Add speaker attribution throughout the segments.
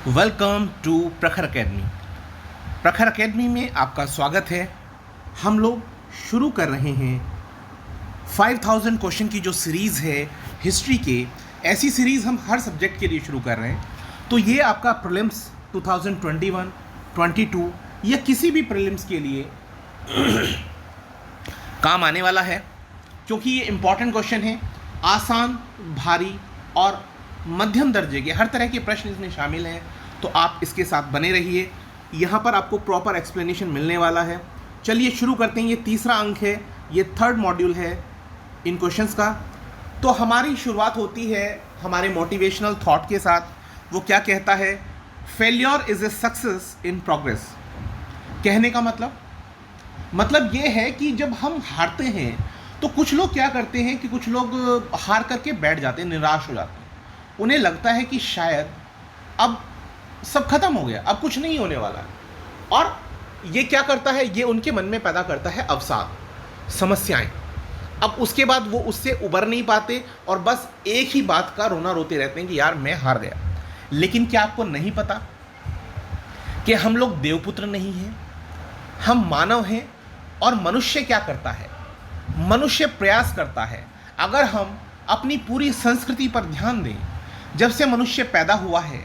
Speaker 1: Welcome to प्रखर academy. प्रखर academy में आपका स्वागत है। हम लोग शुरू कर रहे हैं 5000 क्वेश्चन की जो सीरीज़ है हिस्ट्री के। ऐसी सीरीज़ हम हर सब्जेक्ट के लिए शुरू कर रहे हैं। तो ये आपका प्रीलिम्स 2021, 22 या किसी भी प्रीलिम्स के लिए काम आने वाला है, क्योंकि ये इम्पॉर्टेंट क्वेश्चन है। आसान, भारी और मध्यम दर्जे के हर तरह के प्रश्न इसमें शामिल हैं। तो आप इसके साथ बने रहिए, यहाँ पर आपको प्रॉपर एक्सप्लेनेशन मिलने वाला है। चलिए शुरू करते हैं। ये तीसरा अंक है, ये थर्ड मॉड्यूल है इन क्वेश्चंस का। तो हमारी शुरुआत होती है हमारे मोटिवेशनल थॉट के साथ। वो क्या कहता है? Failure is a success in progress. कहने का मतलब ये है कि जब हम हारते हैं तो कुछ लोग क्या करते हैं कि कुछ लोग हार करके बैठ जाते हैं, निराश हो जाते हैं। उन्हें लगता है कि शायद अब सब खत्म हो गया, अब कुछ नहीं होने वाला है। और ये क्या करता है? ये उनके मन में पैदा करता है अवसाद, समस्याएं। अब उसके बाद वो उससे उबर नहीं पाते और बस एक ही बात का रोना रोते रहते हैं कि यार मैं हार गया। लेकिन क्या आपको नहीं पता कि हम लोग देवपुत्र नहीं हैं, हम मानव हैं। और मनुष्य क्या करता है? मनुष्य प्रयास करता है। अगर हम अपनी पूरी संस्कृति पर ध्यान दें, जब से मनुष्य पैदा हुआ है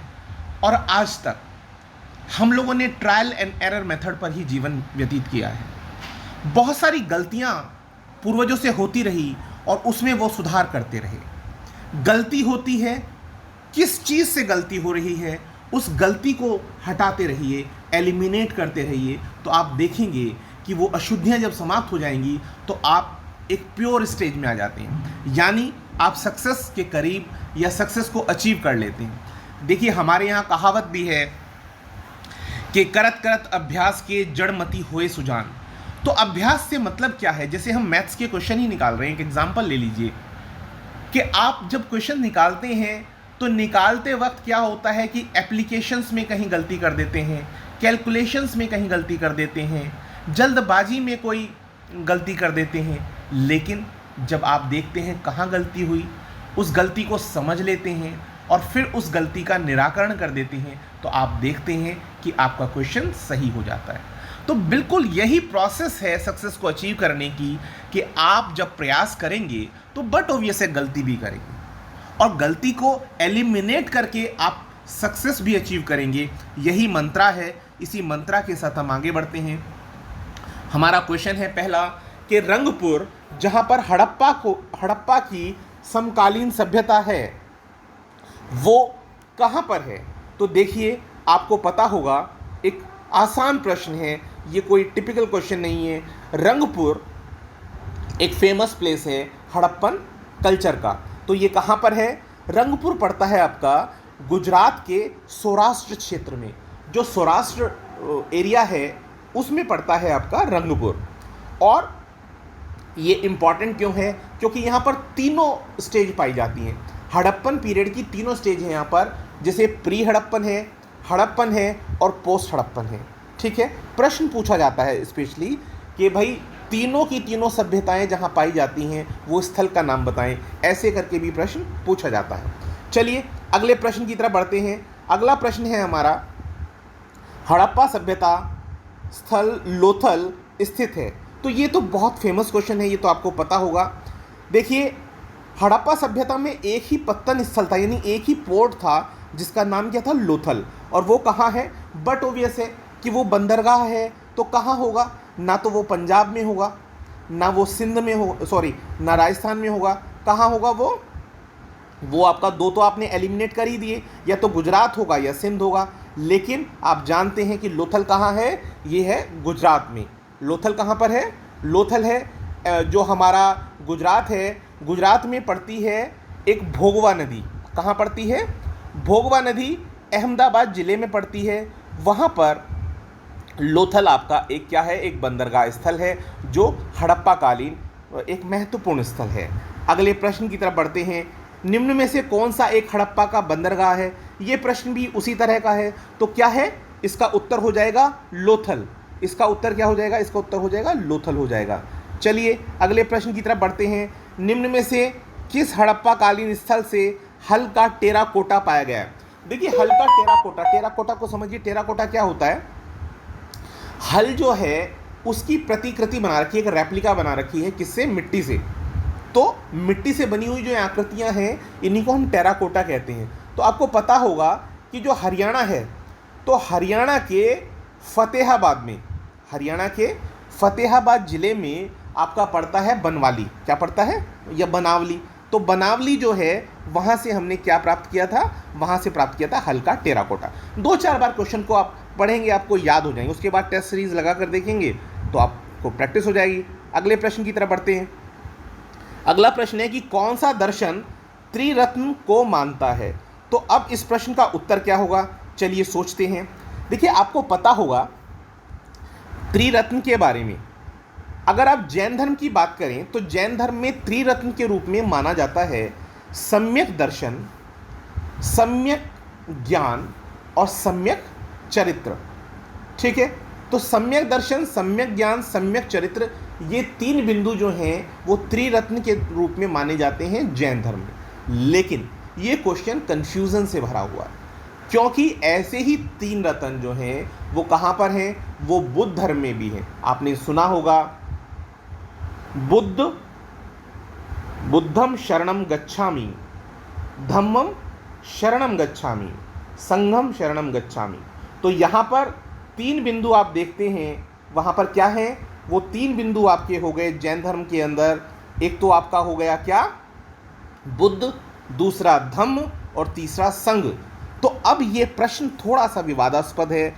Speaker 1: और आज तक हम लोगों ने ट्रायल एंड एरर मेथड पर ही जीवन व्यतीत किया है। बहुत सारी गलतियां पूर्वजों से होती रही और उसमें वो सुधार करते रहे। गलती होती है, किस चीज़ से गलती हो रही है उस गलती को हटाते रहिए, एलिमिनेट करते रहिए। तो आप देखेंगे कि वो अशुद्धियां जब समाप्त हो जाएंगी तो आप एक प्योर स्टेज में आ जाते हैं, यानी आप सक्सेस के करीब या सक्सेस को अचीव कर लेते हैं। देखिए, हमारे यहाँ कहावत भी है कि करत करत अभ्यास के जड़मति होए सुजान। तो अभ्यास से मतलब क्या है? जैसे हम मैथ्स के क्वेश्चन ही निकाल रहे हैं, एक एग्जांपल ले लीजिए कि आप जब क्वेश्चन निकालते हैं तो निकालते वक्त क्या होता है कि एप्लीकेशंस में कहीं गलती कर देते हैं, कैलकुलेशंस में कहीं गलती कर देते हैं, जल्दबाजी में कोई गलती कर देते हैं। लेकिन जब आप देखते हैं कहाँ गलती हुई, उस गलती को समझ लेते हैं और फिर उस गलती का निराकरण कर देते हैं, तो आप देखते हैं कि आपका क्वेश्चन सही हो जाता है। तो बिल्कुल यही प्रोसेस है सक्सेस को अचीव करने की, कि आप जब प्रयास करेंगे तो बट ऑब्वियस है गलती भी करेंगे और गलती को एलिमिनेट करके आप सक्सेस भी अचीव करेंगे। यही मंत्रा है। इसी मंत्रा के साथ हम आगे बढ़ते हैं। हमारा क्वेश्चन है पहला कि रंगपुर, जहाँ पर हड़प्पा की समकालीन सभ्यता है, वो कहाँ पर है? तो देखिए, आपको पता होगा, एक आसान प्रश्न है, ये कोई टिपिकल क्वेश्चन नहीं है। रंगपुर एक फेमस प्लेस है हड़प्पन कल्चर का। तो ये कहाँ पर है? रंगपुर पड़ता है आपका गुजरात के सौराष्ट्र क्षेत्र में। जो सौराष्ट्र एरिया है उसमें पड़ता है आपका रंगपुर। और ये इम्पॉर्टेंट क्यों है? क्योंकि यहाँ पर तीनों स्टेज पाई जाती हैं। हड़प्पन पीरियड की तीनों स्टेज हैं यहाँ पर, जैसे प्री हड़प्पन है और पोस्ट हड़प्पन है। ठीक है, प्रश्न पूछा जाता है स्पेशली कि भाई तीनों की तीनों सभ्यताएं जहाँ पाई जाती हैं वो स्थल का नाम बताएं। ऐसे करके भी प्रश्न पूछा जाता है। चलिए अगले प्रश्न की तरफ बढ़ते हैं। अगला प्रश्न है हमारा, हड़प्पा सभ्यता स्थल लोथल स्थित है। तो ये तो बहुत फेमस क्वेश्चन है, ये तो आपको पता होगा। देखिए, हड़प्पा सभ्यता में एक ही पत्तन स्थल था, यानी एक ही पोर्ट था जिसका नाम क्या था? लोथल। और वो कहाँ है? बट ऑब्वियस है कि वो बंदरगाह है। तो कहाँ होगा? ना तो वो पंजाब में होगा, ना वो सिंध में हो, ना राजस्थान में होगा। कहाँ होगा वो आपका दो तो आपने एलिमिनेट कर ही दिए, या तो गुजरात होगा या सिंध होगा। लेकिन आप जानते हैं कि लोथल कहाँ है? ये है गुजरात में। लोथल कहाँ पर है? लोथल है जो हमारा गुजरात है, गुजरात में पड़ती है एक भोगवा नदी। कहाँ पड़ती है? भोगवा नदी अहमदाबाद ज़िले में पड़ती है। वहाँ पर लोथल आपका एक क्या है? एक बंदरगाह स्थल है, जो हड़प्पा कालीन एक महत्वपूर्ण स्थल है। अगले प्रश्न की तरफ बढ़ते हैं। निम्न में से कौन सा एक हड़प्पा का बंदरगाह है? ये प्रश्न भी उसी तरह का है। तो क्या है? इसका उत्तर हो जाएगा लोथल। इसका उत्तर क्या हो जाएगा? इसका उत्तर हो जाएगा लोथल हो जाएगा। चलिए अगले प्रश्न की तरफ बढ़ते हैं। निम्न में से किस हड़प्पा कालीन स्थल से हल का टेराकोटा पाया गया है? देखिए हल का टेराकोटा, टेराकोटा को समझिए, टेराकोटा क्या होता है, हल जो है उसकी प्रतिकृति बना रखी है, एक रेप्लिका बना रखी है, किससे, मिट्टी से। तो मिट्टी से बनी हुई जो आकृतियां हैं इन्हीं को हम टेराकोटा कहते हैं। तो आपको पता होगा कि जो हरियाणा है, तो हरियाणा के फतेहाबाद में, हरियाणा के फतेहाबाद ज़िले में आपका पड़ता है बनवाली, क्या पड़ता है, या बनावली। तो बनावली जो है वहाँ से हमने क्या प्राप्त किया था, वहाँ से प्राप्त किया था हल्का टेराकोटा। 2-4 बार क्वेश्चन को आप पढ़ेंगे, आपको याद हो जाएंगे, उसके बाद टेस्ट सीरीज लगा कर देखेंगे तो आपको प्रैक्टिस हो जाएगी। अगले प्रश्न की तरफ बढ़ते हैं। अगला प्रश्न है कि कौन सा दर्शन त्रिरत्न को मानता है। तो अब इस प्रश्न का उत्तर क्या होगा, चलिए सोचते हैं। देखिए आपको पता होगा त्रिरत्न के बारे में, अगर आप जैन धर्म की बात करें तो जैन धर्म में त्रिरत्न के रूप में माना जाता है सम्यक दर्शन, सम्यक ज्ञान और सम्यक चरित्र। ठीक है, तो सम्यक दर्शन, सम्यक ज्ञान, सम्यक चरित्र, ये 3 बिंदु जो हैं वो त्रिरत्न के रूप में माने जाते हैं जैन धर्म में। लेकिन ये क्वेश्चन कंफ्यूजन से भरा हुआ है, क्योंकि ऐसे ही 3 रत्न जो हैं वो कहाँ पर हैं, वो बुद्ध धर्म में भी हैं। आपने सुना होगा बुद्धम शरणम गच्छामि, धम्मम शरणम गच्छामि, संघम शरणम गच्छामि। तो यहाँ पर 3 बिंदु आप देखते हैं, वहाँ पर क्या है, वो 3 बिंदु आपके हो गए जैन धर्म के अंदर। एक तो आपका हो गया क्या, बुद्ध, दूसरा धम्म और तीसरा संघ। तो अब ये प्रश्न थोड़ा सा विवादास्पद है।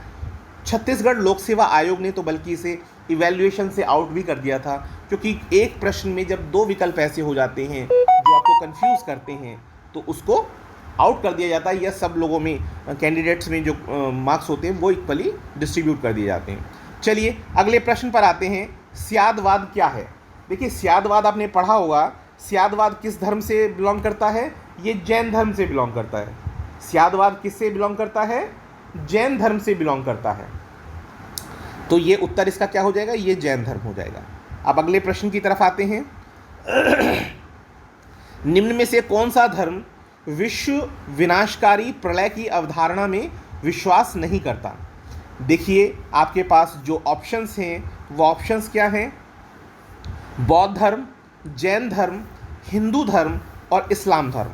Speaker 1: छत्तीसगढ़ लोक सेवा आयोग ने तो बल्कि इसे इवैल्यूएशन से आउट भी कर दिया था, क्योंकि एक प्रश्न में जब 2 विकल्प ऐसे हो जाते हैं जो आपको कंफ्यूज करते हैं तो उसको आउट कर दिया जाता है, या सब लोगों में, कैंडिडेट्स में जो मार्क्स होते हैं वो इक्वली डिस्ट्रीब्यूट कर दिए जाते हैं। चलिए अगले प्रश्न पर आते हैं। स्यादवाद क्या है। देखिए स्यादवाद आपने पढ़ा होगा, स्यादवाद किस धर्म से बिलोंग करता है, ये जैन धर्म से बिलोंग करता है। स्यादवाद किससे बिलोंग करता है, जैन धर्म से बिलोंग करता है। तो ये उत्तर इसका क्या हो जाएगा, ये जैन धर्म हो जाएगा। अब अगले प्रश्न की तरफ आते हैं। निम्न में से कौन सा धर्म विश्व विनाशकारी प्रलय की अवधारणा में विश्वास नहीं करता। देखिए आपके पास जो ऑप्शंस हैं वो ऑप्शंस क्या हैं, बौद्ध धर्म, जैन धर्म, हिंदू धर्म और इस्लाम धर्म।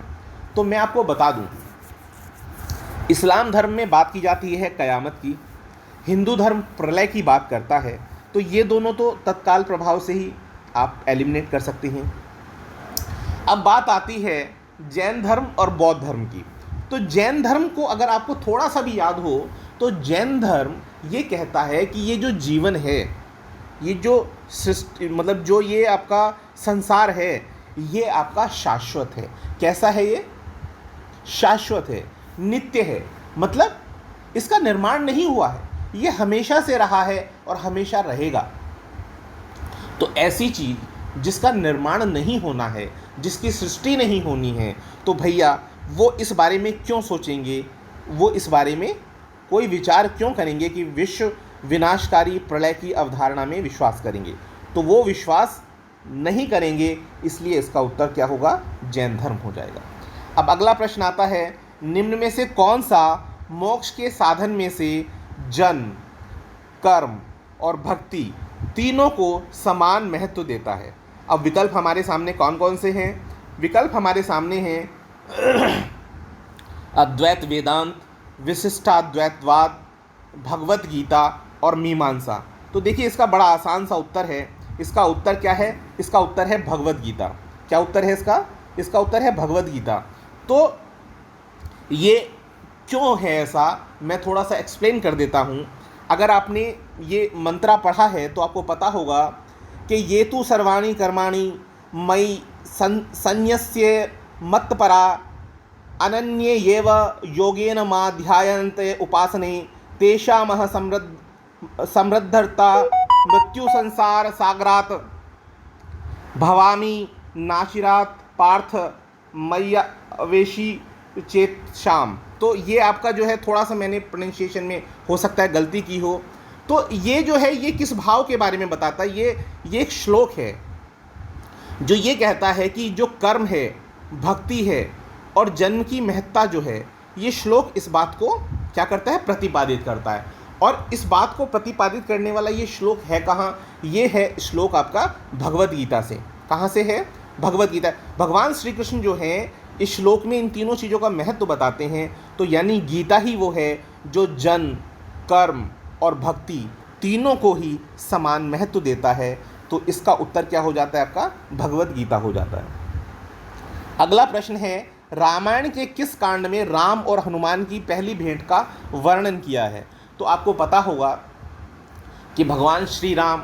Speaker 1: तो मैं आपको बता दूं, इस्लाम धर्म में बात की जाती है क़यामत की, हिंदू धर्म प्रलय की बात करता है। तो ये दोनों तो तत्काल प्रभाव से ही आप एलिमिनेट कर सकते हैं। अब बात आती है जैन धर्म और बौद्ध धर्म की। तो जैन धर्म को अगर आपको थोड़ा सा भी याद हो तो जैन धर्म ये कहता है कि ये जो जीवन है, ये जो सृष्टि, मतलब जो ये आपका संसार है, ये आपका शाश्वत है। कैसा है ये, शाश्वत है, नित्य है, मतलब इसका निर्माण नहीं हुआ है, ये हमेशा से रहा है और हमेशा रहेगा। तो ऐसी चीज़ जिसका निर्माण नहीं होना है, जिसकी सृष्टि नहीं होनी है, तो भैया वो इस बारे में क्यों सोचेंगे, वो इस बारे में कोई विचार क्यों करेंगे कि विश्व विनाशकारी प्रलय की अवधारणा में विश्वास करेंगे। तो वो विश्वास नहीं करेंगे, इसलिए इसका उत्तर क्या होगा, जैन धर्म हो जाएगा। अब अगला प्रश्न आता है, निम्न में से कौन सा मोक्ष के साधन में से जन्म, कर्म और भक्ति तीनों को समान महत्व देता है। अब विकल्प हमारे सामने कौन कौन से हैं, विकल्प हमारे सामने हैं अद्वैत वेदांत, विशिष्टाद्वैतवाद, भगवत गीता और मीमांसा। तो देखिए इसका बड़ा आसान सा उत्तर है। इसका उत्तर क्या है, इसका उत्तर है भगवत गीता। क्या उत्तर है इसका, इसका उत्तर है भगवत गीता। तो ये क्यों है ऐसा, मैं थोड़ा सा एक्सप्लेन कर देता हूँ। अगर आपने ये मंत्रा पढ़ा है तो आपको पता होगा कि ये तु सर्वाणि कर्माणि मयि संन्यस्य मत्परा अनन्येव योगेन माध्यायन्ते उपासने तेषामह समृद्धर्ता मृत्यु संसार सागरात भवामी नाशिरात पार्थ मय्यावेशी चेत शाम। तो ये आपका जो है थोड़ा सा मैंने प्रोनाउंसिएशन में हो सकता है गलती की हो। तो ये जो है ये किस भाव के बारे में बताता है, ये एक श्लोक है जो ये कहता है कि जो कर्म है, भक्ति है और जन्म की महत्ता जो है, ये श्लोक इस बात को क्या करता है, प्रतिपादित करता है। और इस बात को प्रतिपादित करने वाला ये श्लोक है कहाँ, ये है श्लोक आपका भगवत गीता से। कहाँ से है, भगवत गीता। भगवान श्री कृष्ण जो है इस श्लोक में इन तीनों चीज़ों का महत्व बताते हैं। तो यानी गीता ही वो है जो जन, कर्म और भक्ति तीनों को ही समान महत्व देता है। तो इसका उत्तर क्या हो जाता है आपका, भगवत गीता हो जाता है। अगला प्रश्न है, रामायण के किस कांड में राम और हनुमान की पहली भेंट का वर्णन किया है। तो आपको पता होगा कि भगवान श्री राम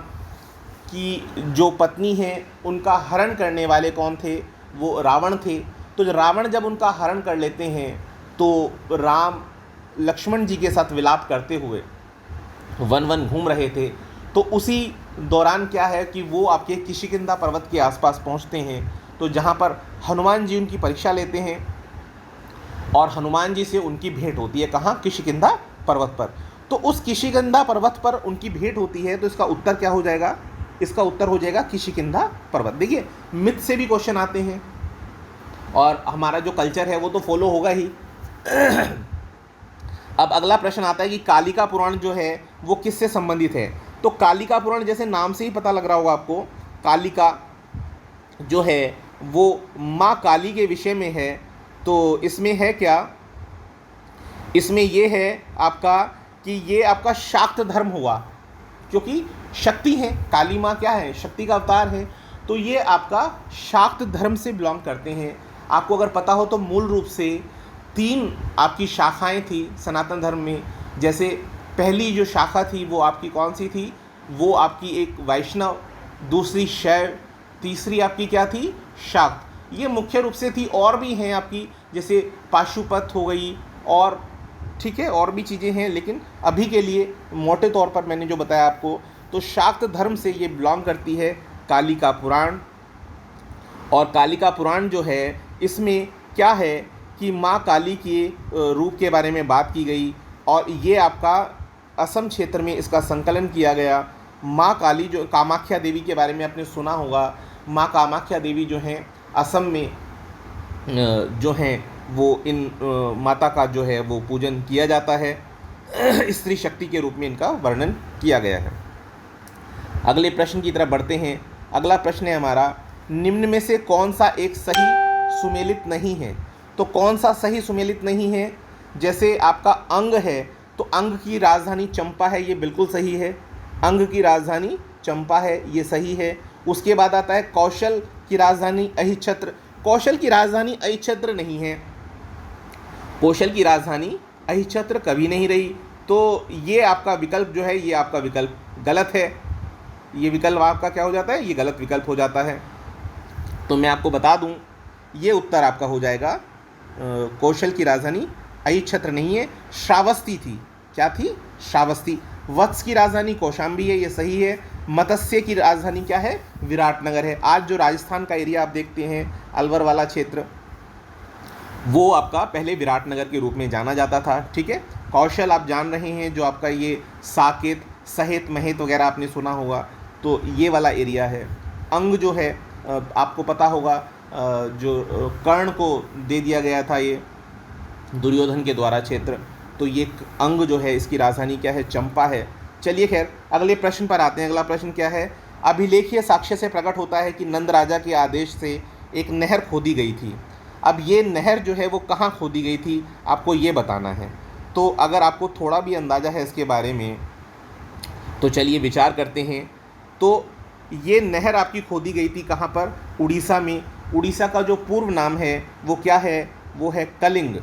Speaker 1: की जो पत्नी है उनका हरण करने वाले कौन थे, वो रावण थे। तो रावण जब उनका हरण कर लेते हैं तो राम लक्ष्मण जी के साथ विलाप करते हुए वन वन घूम रहे थे। तो उसी दौरान क्या है कि वो आपके किष्किंधा पर्वत के आसपास पहुंचते हैं। तो जहां पर हनुमान जी उनकी परीक्षा लेते हैं और हनुमान जी से उनकी भेंट होती है। कहाँ, किष्किंधा पर्वत पर। तो उस किष्किंधा पर्वत पर उनकी भेंट होती है। तो इसका उत्तर क्या हो जाएगा, इसका उत्तर हो जाएगा किष्किंधा पर्वत। देखिए मिथ से भी क्वेश्चन आते हैं और हमारा जो कल्चर है वो तो फॉलो होगा ही। अब अगला प्रश्न आता है कि कालिका पुराण जो है वो किससे संबंधित है। तो कालिका पुराण जैसे नाम से ही पता लग रहा होगा आपको, कालिका जो है वो माँ काली के विषय में है। तो इसमें है क्या, इसमें ये है आपका कि ये आपका शाक्त धर्म हुआ, क्योंकि शक्ति है, काली माँ क्या है, शक्ति का अवतार है। तो ये आपका शाक्त धर्म से बिलोंग करते हैं। आपको अगर पता हो तो मूल रूप से 3 आपकी शाखाएं थी सनातन धर्म में। जैसे पहली जो शाखा थी वो आपकी कौन सी थी, वो आपकी एक वैष्णव, दूसरी शैव, तीसरी आपकी क्या थी, शाक्त। ये मुख्य रूप से थी। और भी हैं आपकी, जैसे पाशुपत हो गई, और ठीक है और भी चीज़ें हैं, लेकिन अभी के लिए मोटे तौर पर मैंने जो बताया आपको, तो शाक्त धर्म से ये बिलोंग करती है कालिका पुराण। और कालिका पुराण जो है इसमें क्या है कि माँ काली के रूप के बारे में बात की गई। और ये आपका असम क्षेत्र में इसका संकलन किया गया। माँ काली जो कामाख्या देवी के बारे में आपने सुना होगा। माँ कामाख्या देवी जो हैं असम में जो हैं वो इन माता का जो है वो पूजन किया जाता है। स्त्री शक्ति के रूप में इनका वर्णन किया गया है। अगले प्रश्न की तरफ बढ़ते हैं। अगला प्रश्न है हमारा, निम्न में से कौन सा एक सही सुमेलित नहीं है। तो कौन सा सही सुमेलित नहीं है, जैसे आपका अंग है तो अंग की राजधानी चंपा है, ये बिल्कुल सही है। अंग की राजधानी चंपा है, ये सही है। उसके बाद आता है कौशल की राजधानी अहिच्छत्र। कौशल की राजधानी अहिच्छत्र नहीं है, कौशल की राजधानी अहिच्छत्र कभी नहीं रही। तो ये आपका विकल्प जो है ये आपका विकल्प गलत है। ये विकल्प आपका क्या हो जाता है, ये गलत विकल्प हो जाता है। तो मैं आपको बता दूं, ये उत्तर आपका हो जाएगा कौशल की राजधानी अहिच्छत्र नहीं है, श्रावस्ती थी। क्या थी, श्रावस्ती। वत्स की राजधानी कौशाम्बी है, ये सही है। मत्स्य की राजधानी क्या है, विराटनगर है। आज जो राजस्थान का एरिया आप देखते हैं, अलवर वाला क्षेत्र, वो आपका पहले विराटनगर के रूप में जाना जाता था। ठीक है। कौशल आप जान रहे हैं, जो आपका ये साकेत, सहेत, महेत वगैरह आपने सुना होगा, तो ये वाला एरिया है। अंग जो है आपको पता होगा, जो कर्ण को दे दिया गया था ये दुर्योधन के द्वारा क्षेत्र, तो ये अंग जो है इसकी राजधानी क्या है, चंपा है। चलिए खैर अगले प्रश्न पर आते हैं। अगला प्रश्न क्या है, अभिलेखीय साक्ष्य से प्रकट होता है कि नंद राजा के आदेश से एक नहर खोदी गई थी। अब ये नहर जो है वो कहाँ खोदी गई थी, आपको ये बताना है। तो अगर आपको थोड़ा भी अंदाज़ा है इसके बारे में तो चलिए विचार करते हैं। तो ये नहर आपकी खोदी गई थी कहाँ पर, उड़ीसा में। उड़ीसा का जो पूर्व नाम है वो क्या है, वो है कलिंग।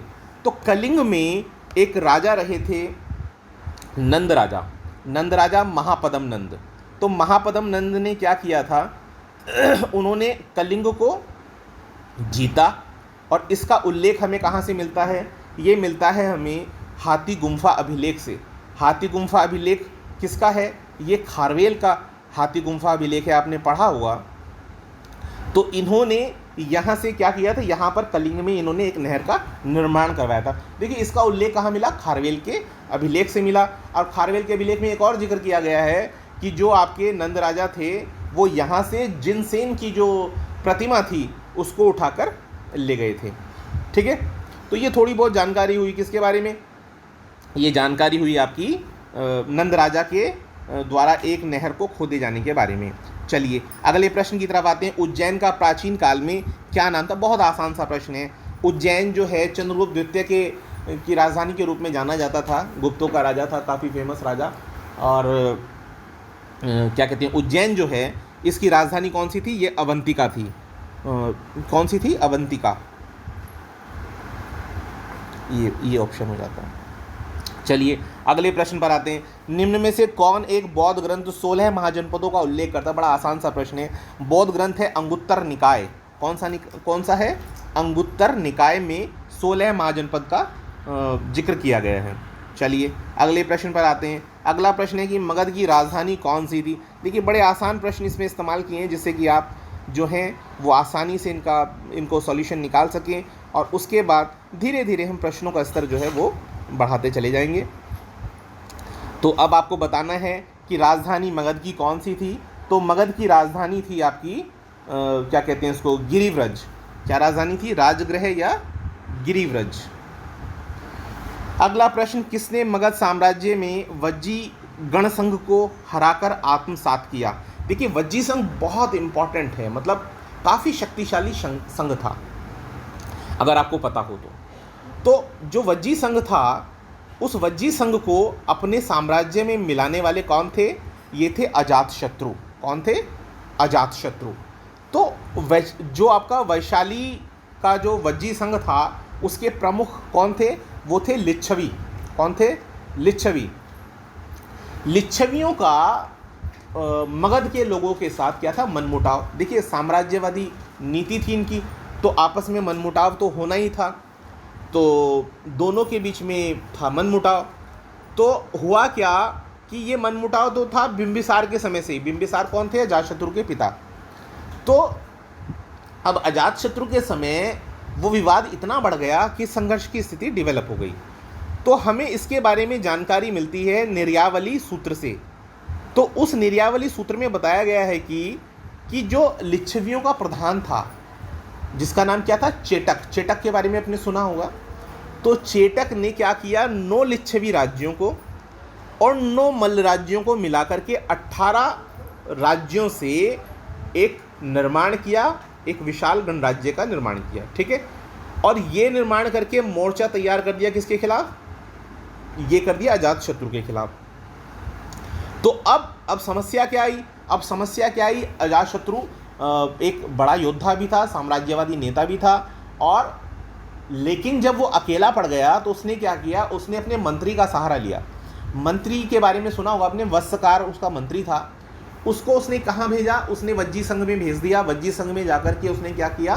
Speaker 1: तो कलिंग में एक राजा रहे थे नंद राजा, नंद राजा महापदम नंद। तो महापदम नंद ने क्या किया था, उन्होंने कलिंग को जीता। और इसका उल्लेख हमें कहाँ से मिलता है, ये मिलता है हमें हाथी गुम्फा अभिलेख से। हाथी गुम्फा अभिलेख किसका है, ये खारवेल का हाथी गुम्फा अभिलेख है, आपने पढ़ा होगा। तो इन्होंने यहाँ से क्या किया था, यहाँ पर कलिंग में इन्होंने एक नहर का निर्माण करवाया था। देखिए इसका उल्लेख कहाँ मिला, खारवेल के अभिलेख से मिला। और खारवेल के अभिलेख में एक और जिक्र किया गया है कि जो आपके नंद राजा थे वो यहाँ से जिनसेन की जो प्रतिमा थी उसको उठाकर ले गए थे। ठीक है। तो ये थोड़ी बहुत जानकारी हुई किसके बारे में, ये जानकारी हुई आपकी नंद राजा के द्वारा एक नहर को खोदे जाने के बारे में। चलिए अगले प्रश्न की तरफ आते हैं। उज्जैन का प्राचीन काल में क्या नाम था? बहुत आसान सा प्रश्न है। उज्जैन जो है चंद्रगुप्त द्वितीय की राजधानी के रूप में जाना जाता था, गुप्तों का राजा था, काफ़ी फेमस राजा। और क्या कहते हैं, उज्जैन जो है इसकी राजधानी कौन सी थी? ये अवंतिका थी। कौन सी थी? अवंतिका। ये ऑप्शन हो जाता है। चलिए अगले प्रश्न पर आते हैं। निम्न में से कौन एक बौद्ध ग्रंथ 16 महाजनपदों का उल्लेख करता है? बड़ा आसान सा प्रश्न है। बौद्ध ग्रंथ है अंगुत्तर निकाय। कौन सा है? अंगुत्तर निकाय में 16 महाजनपद का जिक्र किया गया है। चलिए अगले प्रश्न पर आते हैं। अगला प्रश्न है कि मगध की राजधानी कौन सी थी? देखिए बड़े आसान प्रश्न इसमें इस्तेमाल किए हैं जिससे कि आप जो हैं वो आसानी से इनको सॉल्यूशन निकाल सकें, और उसके बाद धीरे धीरे हम प्रश्नों का स्तर जो है वो बढ़ाते चले जाएंगे। तो अब आपको बताना है कि राजधानी मगध की कौन सी थी। तो मगध की राजधानी थी आपकी क्या कहते हैं इसको? गिरिव्रज। क्या राजधानी थी? राजगृह या गिरिव्रज। अगला प्रश्न, किसने मगध साम्राज्य में वज्जी गणसंघ को हराकर आत्मसात किया? देखिए वज्जी संघ बहुत इंपॉर्टेंट है, मतलब काफ़ी शक्तिशाली संघ था अगर आपको पता हो तो जो वज्जी संघ था उस वज्जी संघ को अपने साम्राज्य में मिलाने वाले कौन थे? ये थे अजातशत्रु। कौन थे? अजातशत्रु। तो जो आपका वैशाली का जो वज्जी संघ था उसके प्रमुख कौन थे? वो थे लिच्छवी। कौन थे? लिच्छवी। लिच्छवियों का मगध के लोगों के साथ क्या था? मनमुटाव। देखिए साम्राज्यवादी नीति थी इनकी, तो आपस में मनमुटाव तो होना ही था, तो दोनों के बीच में था मनमुटाव। तो हुआ क्या कि ये मनमुटाव तो था बिंबिसार के समय से ही। बिंबिसार कौन थे? अजातशत्रु के पिता। तो अब अजातशत्रु के समय वो विवाद इतना बढ़ गया कि संघर्ष की स्थिति डेवलप हो गई। तो हमें इसके बारे में जानकारी मिलती है निर्यावली सूत्र से। तो उस निर्यावली सूत्र में बताया गया है कि जो लिच्छवियों का प्रधान था जिसका नाम क्या था? चेटक। चेटक के बारे में आपने सुना होगा। तो चेटक ने क्या किया? 9 लिच्छवी राज्यों को और 9 मल्ल राज्यों को मिलाकर के 18 राज्यों से एक निर्माण किया, एक विशाल गणराज्य का निर्माण किया। ठीक है, और ये निर्माण करके मोर्चा तैयार कर दिया किसके खिलाफ? ये कर दिया अजातशत्रु के खिलाफ। तो अब समस्या क्या आई? अब समस्या क्या आई? अजातशत्रु एक बड़ा योद्धा भी था, साम्राज्यवादी नेता भी था, और लेकिन जब वो अकेला पड़ गया तो उसने क्या किया? उसने अपने मंत्री का सहारा लिया। मंत्री के बारे में सुना होगा आपने, वत्सकार उसका मंत्री था। उसको उसने कहाँ भेजा? उसने वज्जी संघ में भेज दिया। वज्जी संघ में जाकर के उसने क्या किया?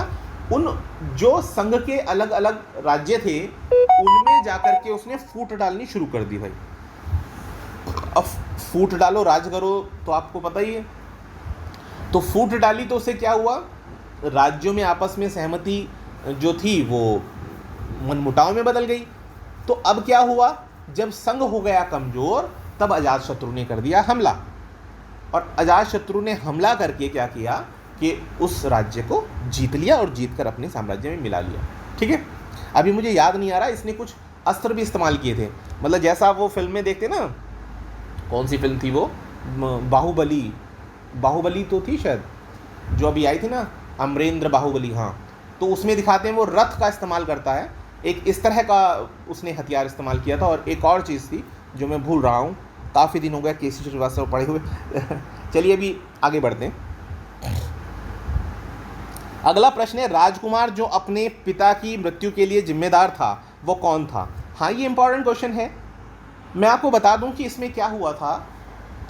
Speaker 1: उन जो संघ के अलग अलग राज्य थे उनमें जाकर के उसने फूट डालनी शुरू कर दी। भाई अब फूट डालो राज करो, तो आपको पता ही है। तो फूट डाली तो उससे क्या हुआ? राज्यों में आपस में सहमति जो थी वो मनमुटाव में बदल गई। तो अब क्या हुआ? जब संघ हो गया कमजोर तब अजातशत्रु ने कर दिया हमला, और अजातशत्रु ने हमला करके क्या किया कि उस राज्य को जीत लिया और जीत कर अपने साम्राज्य में मिला लिया। ठीक है, अभी मुझे याद नहीं आ रहा, इसने कुछ अस्त्र भी इस्तेमाल किए थे। मतलब जैसा आप वो फिल्म में देखते ना, कौन सी फिल्म थी वो? बाहुबली तो थी शायद, जो अभी आई थी ना, अमरेंद्र बाहुबली। हाँ, तो उसमें दिखाते हैं वो रथ का इस्तेमाल करता है। एक इस तरह का उसने हथियार इस्तेमाल किया था। और एक और चीज़ थी जो मैं भूल रहा हूँ, काफ़ी दिन हो गया केसी श्रीवास्तव पढ़े हुए। चलिए अभी आगे बढ़ते हैं। अगला प्रश्न है, राजकुमार जो अपने पिता की मृत्यु के लिए जिम्मेदार था वो कौन था? हाँ, ये इंपॉर्टेंट क्वेश्चन है। मैं आपको बता दूं कि इसमें क्या हुआ था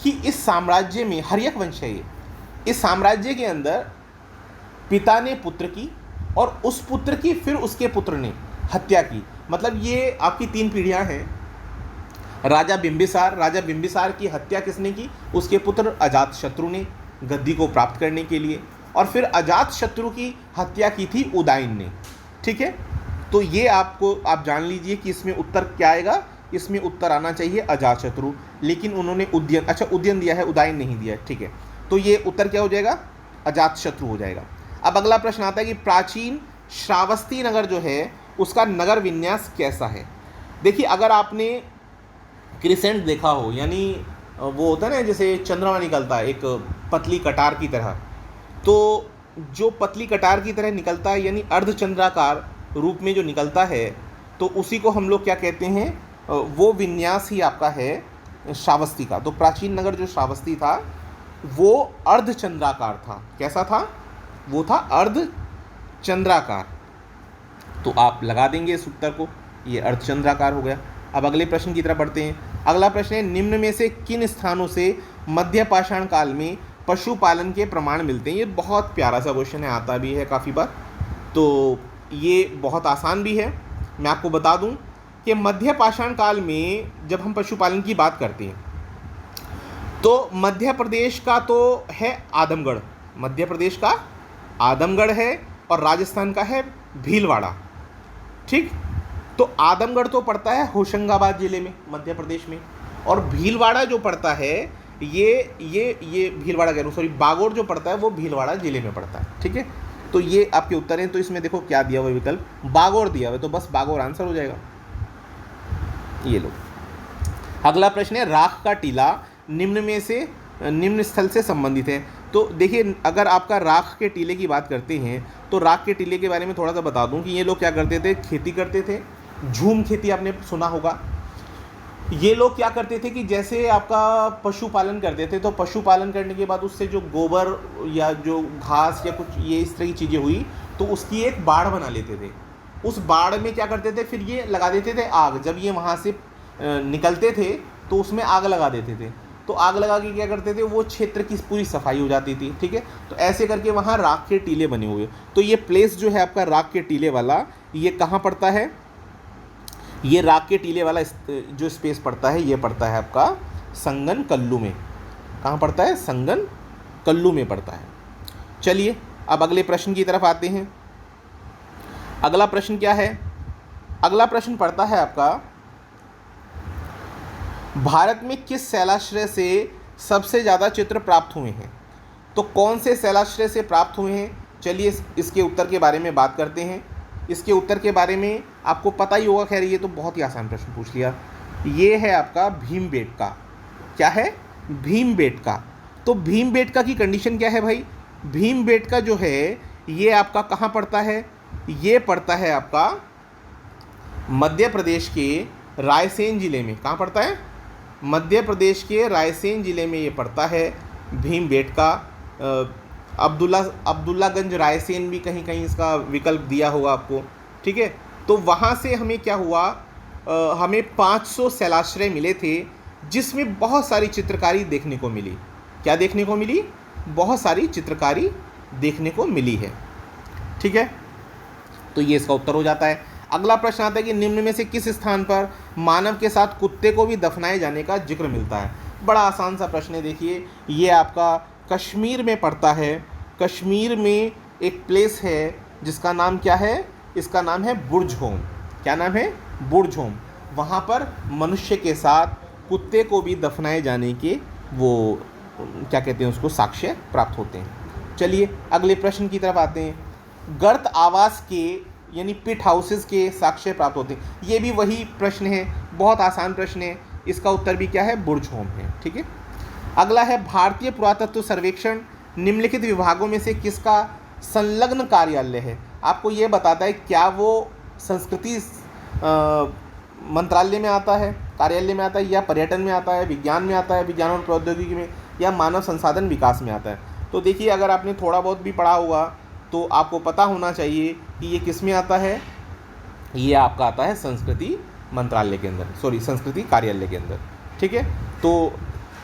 Speaker 1: कि इस साम्राज्य में, हर्यक वंश है ये, इस साम्राज्य के अंदर पिता ने पुत्र की और उस पुत्र की फिर उसके पुत्र ने हत्या की। मतलब ये आपकी 3 पीढ़ियां हैं। राजा बिंबिसार की हत्या किसने की? उसके पुत्र अजातशत्रु ने, गद्दी को प्राप्त करने के लिए। और फिर अजातशत्रु की हत्या की थी उदयन ने। ठीक है, तो ये आप जान लीजिए कि इसमें उत्तर क्या आएगा। इसमें उत्तर आना चाहिए अजातशत्रु, लेकिन उन्होंने उदयन दिया है, उदयन नहीं दिया है। ठीक है, तो ये उत्तर क्या हो जाएगा? अजातशत्रु हो जाएगा। अब अगला प्रश्न आता है कि प्राचीन श्रावस्ती नगर जो है उसका नगर विन्यास कैसा है। देखिए अगर आपने क्रिसेंट देखा हो, यानी वो होता है ना जैसे चंद्रमा निकलता है एक पतली कटार की तरह, तो जो पतली कटार की तरह निकलता है यानी अर्धचंद्राकार रूप में जो निकलता है, तो उसी को हम लोग क्या कहते हैं, वो विन्यास ही आपका है श्रावस्ती का। तो प्राचीन नगर जो श्रावस्ती था वो अर्धचंद्राकार था। कैसा था? वो था अर्धचंद्राकार। तो आप लगा देंगे इस उत्तर को, ये अर्धचंद्राकार हो गया। अब अगले प्रश्न की तरफ बढ़ते हैं। अगला प्रश्न है, निम्न में से किन स्थानों से मध्य पाषाण काल में पशुपालन के प्रमाण मिलते हैं। ये बहुत प्यारा सा क्वेश्चन है, आता भी है काफ़ी बार, तो ये बहुत आसान भी है। मैं आपको बता दूं कि मध्य पाषाण काल में जब हम पशुपालन की बात करते हैं तो मध्य प्रदेश का तो है आदमगढ़, मध्य प्रदेश का आदमगढ़ है, और राजस्थान का है भीलवाड़ा। ठीक, तो आदमगढ़ तो पड़ता है होशंगाबाद ज़िले में मध्य प्रदेश में, और भीलवाड़ा जो पड़ता है ये भीलवाड़ा कह रहा हूँ, सॉरी, बागोर जो पड़ता है वो भीलवाड़ा ज़िले में पड़ता है। ठीक है, तो ये आपके उत्तर हैं। तो इसमें देखो क्या दिया हुआ विकल्प, बागोर दिया हुआ है, तो बस बागोर आंसर हो जाएगा। ये लो। अगला प्रश्न है, राख का टीला निम्न में से निम्न स्थल से संबंधित है। तो देखिए अगर आपका राख के टीले की बात करते हैं तो राख के टीले के बारे में थोड़ा सा बता दूं कि ये लोग क्या करते थे, खेती करते थे। झूम खेती आपने सुना होगा। ये लोग क्या करते थे कि जैसे आपका पशुपालन करते थे, तो पशुपालन करने के बाद उससे जो गोबर या जो घास या कुछ ये इस तरह की चीज़ें हुई, तो उसकी एक बाड़ बना लेते थे। उस बाड़ में क्या करते थे, फिर ये लगा देते थे आग। जब ये वहाँ से निकलते थे तो उसमें आग लगा देते थे। तो आग लगा के क्या करते थे, वो क्षेत्र की पूरी सफाई हो जाती थी। ठीक है, तो ऐसे करके वहाँ राख के टीले बने हुए। तो ये प्लेस जो है आपका राख के टीले वाला, ये कहाँ पड़ता है, ये राख के टीले वाला जो स्पेस पड़ता है, ये पड़ता है आपका संगन कल्लू में। कहाँ पड़ता है? संगन कल्लू में पड़ता है। चलिए अब अगले प्रश्न की तरफ आते हैं। अगला प्रश्न क्या है? अगला प्रश्न पड़ता है आपका, भारत में किस शैलाश्रय से सबसे ज़्यादा चित्र प्राप्त हुए हैं। तो कौन से शैलाश्रय से प्राप्त हुए हैं, चलिए इसके उत्तर के बारे में बात करते हैं। इसके उत्तर के बारे में आपको पता ही होगा, खैर ये तो बहुत ही आसान प्रश्न पूछ लिया। ये है आपका भीमबेटका। क्या है? भीमबेटका। तो भीमबेटका की कंडीशन क्या है भाई? भीमबेटका जो है ये आपका कहाँ पड़ता है? ये पड़ता है आपका मध्य प्रदेश के रायसेन ज़िले में। कहाँ पड़ता है? मध्य प्रदेश के रायसेन ज़िले में ये पड़ता है भीमबेटका। अब्दुल्लागंज रायसेन भी कहीं कहीं इसका विकल्प दिया होगा आपको। ठीक है, तो वहाँ से हमें क्या हुआ, हमें 500 शैलाश्रय मिले थे, जिसमें बहुत सारी चित्रकारी देखने को मिली। क्या देखने को मिली? बहुत सारी चित्रकारी देखने को मिली है। ठीक है, तो ये इसका उत्तर हो जाता है। अगला प्रश्न आता है कि निम्न में से किस स्थान पर मानव के साथ कुत्ते को भी दफनाए जाने का जिक्र मिलता है। बड़ा आसान सा प्रश्न है। देखिए ये आपका कश्मीर में पड़ता है। कश्मीर में एक प्लेस है जिसका नाम क्या है? इसका नाम है बुर्जहोम। क्या नाम है? बुर्जहोम। वहाँ पर मनुष्य के साथ कुत्ते को भी दफनाए जाने के वो क्या कहते हैं उसको, साक्ष्य प्राप्त होते हैं। चलिए अगले प्रश्न की तरफ आते हैं। गर्त आवास के यानी पिट हाउसेस के साक्ष्य प्राप्त होते हैं। ये भी वही प्रश्न है, बहुत आसान प्रश्न है। इसका उत्तर भी क्या है? बुर्जहोम है। ठीक है, अगला है भारतीय पुरातत्व सर्वेक्षण निम्नलिखित विभागों में से किसका संलग्न कार्यालय है। आपको ये बताता है क्या वो संस्कृति मंत्रालय में आता है, कार्यालय में आता है, या पर्यटन में आता है, विज्ञान में आता है, विज्ञान और प्रौद्योगिकी में, या मानव संसाधन विकास में आता है। तो देखिए अगर आपने थोड़ा बहुत भी पढ़ा होगा तो आपको पता होना चाहिए कि ये किस में आता है। ये आपका आता है संस्कृति मंत्रालय के अंदर, सॉरी संस्कृति कार्यालय के अंदर। ठीक है, तो